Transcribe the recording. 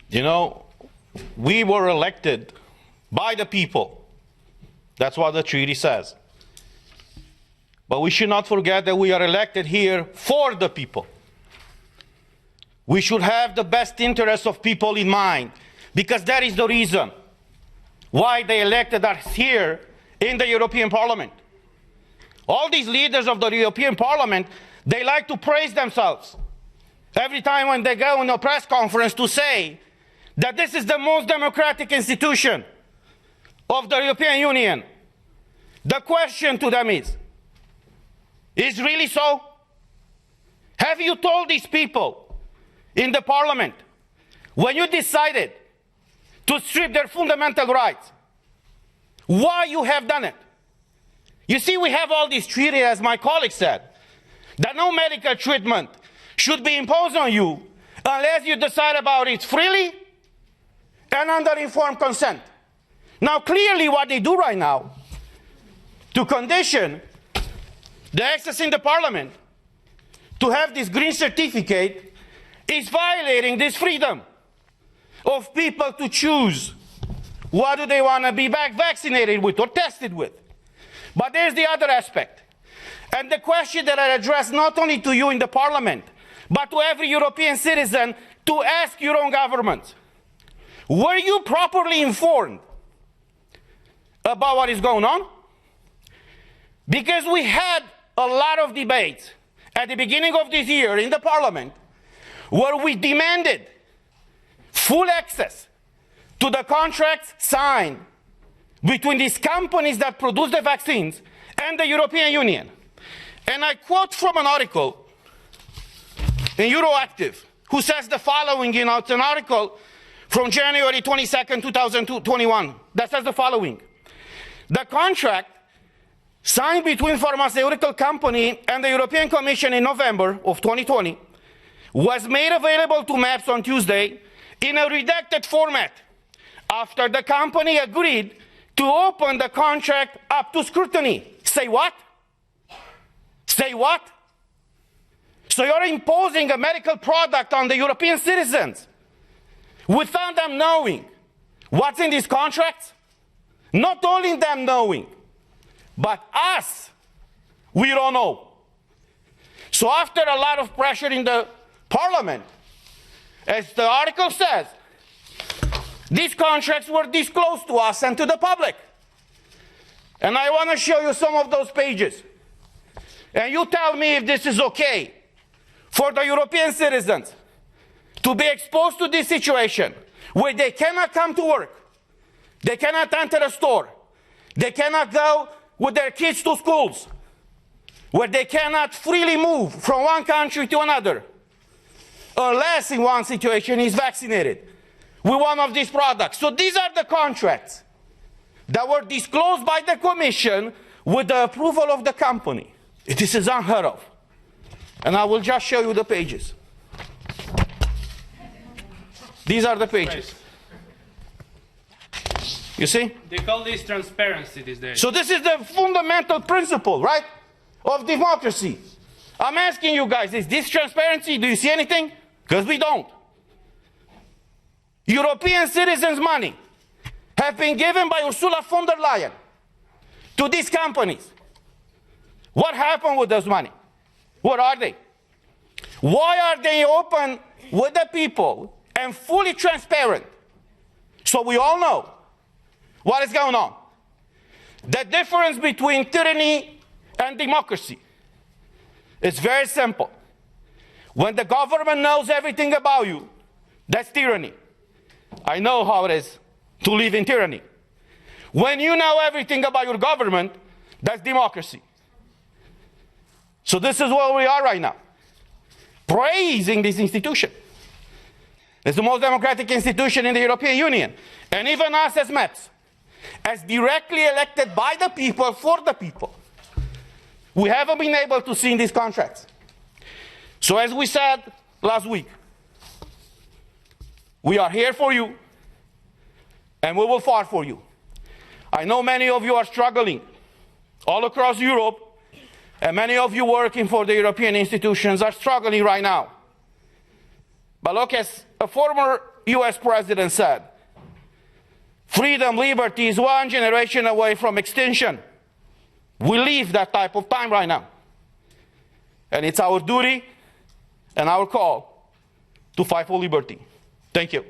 You know, we were elected by the people. That's what the treaty says. But we should not forget that we are elected here for the people. We should have the best interests of people in mind, because that is the reason why they elected us here in the European Parliament. All these leaders of the European Parliament, they like to praise themselves every time when they go in a press conference to say that this is the most democratic institution of the European Union. The question to them is really so? Have you told these people in the Parliament, when you decided to strip their fundamental rights, why you have done it? You see, we have all these treaties, as my colleague said, that no medical treatment should be imposed on you unless you decide about it freely and under informed consent. Now, clearly what they do right now to condition the access in the Parliament to have this green certificate is violating this freedom of people to choose what do they want to be vaccinated with or tested with. But there's the other aspect. And the question that I address not only to you in the Parliament, but to every European citizen, to ask your own government, were you properly informed about what is going on? Because we had a lot of debates at the beginning of this year in the Parliament where we demanded full access to the contracts signed between these companies that produce the vaccines and the European Union. And I quote from an article in Euroactive, who says the following, it's an article from January 22nd, 2021, that says the following. The contract signed between pharmaceutical company and the European Commission in November of 2020 was made available to MEPs on Tuesday in a redacted format after the company agreed to open the contract up to scrutiny. Say what? Say what? So you're imposing a medical product on the European citizens without them knowing what's in these contracts? Not only them knowing, but us, we don't know. So after a lot of pressure in the Parliament, as the article says, these contracts were disclosed to us and to the public. And I want to show you some of those pages. And you tell me if this is okay for the European citizens to be exposed to this situation where they cannot come to work, they cannot enter a store, they cannot go with their kids to schools, where they cannot freely move from one country to another, unless in one situation is vaccinated with one of these products. So these are the contracts that were disclosed by the Commission with the approval of the company. This is unheard of. And I will just show you the pages. These are the pages. You see? They call this transparency these days. So this is the fundamental principle, right, of democracy. I'm asking you guys, is this transparency? Do you see anything? Because we don't. European citizens' money have been given by Ursula von der Leyen to these companies. What happened with those money? What are they? Why are they open with the people and fully transparent so we all know what is going on? The difference between tyranny and democracy is very simple. When the government knows everything about you, that's tyranny. I know how it is to live in tyranny. When you know everything about your government, that's democracy. So this is where we are right now, praising this institution. It's the most democratic institution in the European Union. And even us as MEPs, as directly elected by the people, for the people, we haven't been able to see in these contracts. So as we said last week, we are here for you, and we will fight for you. I know many of you are struggling all across Europe, and many of you working for the European institutions are struggling right now. But look, as a former US president said, freedom, liberty is one generation away from extinction. We live that type of time right now. And it's our duty and our call to fight for liberty. Thank you.